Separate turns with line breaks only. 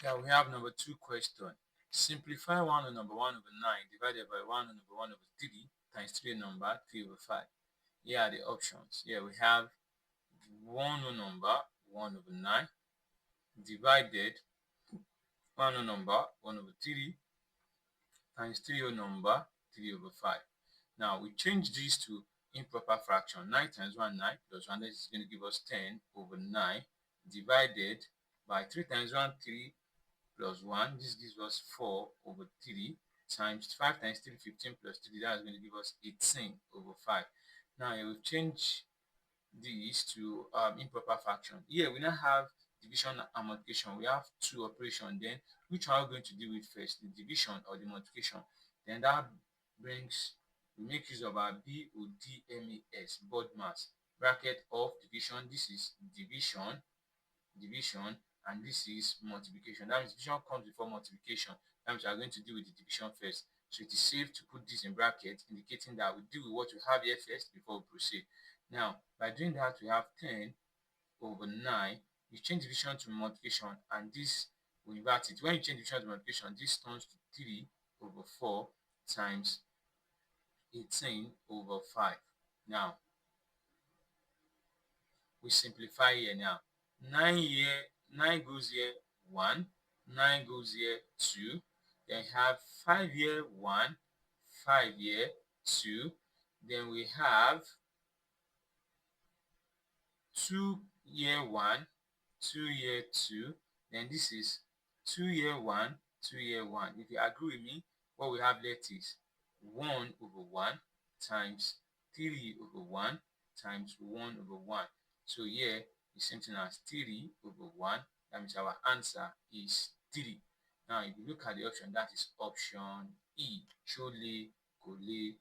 Now we have number 2 question. Simplify 1 over number 1 over 9 divided by 1 over number 1 over 3 times 3 number 3 over 5. Here are the options. Here we have 1 over number 1 over 9 divided 1 over number 1 over 3 times 3 over number 3 over 5. Now we change these to improper fraction. 9 times 1, 9 plus 1, that is going to give us 10 over 9 divided by 3 times 1, 3 plus 1. This gives us 4 over 3 times 5 times 3, 15 plus 3. That is going to give us 18 over 5. Now we will change these to improper fraction. Here we now have division and multiplication. We have two operations. Then which one are we going to deal with first, the division or the multiplication? Then that brings, we make use of our BODMAS, board mass, bracket of division. This is division, and this is multiplication. That means division comes before multiplication. That means we are going to deal with the division first. So it is safe to put this in brackets, indicating that we deal with what we have here first before we proceed. Now, by doing that, we have 10 over 9. You change division to multiplication, and this will invert it. When you change division to multiplication, this turns to 3 over 4 times 18 over 5. Now, we simplify here now. 9 here, 9 goes here, 1. 9 goes here, 2. Then have 5 here, 1. 5 here, 2. Then we have 2 here, 1. 2 here, 2. Then this is 2 here, 1. 2 here, 1. If you agree with me, what we have left is 1 over 1 times 3 over 1 times 1 over 1. So here is something as 3 over 1. That means our answer is 3. Now, if you look at the option, that is option E. Chole, Kole,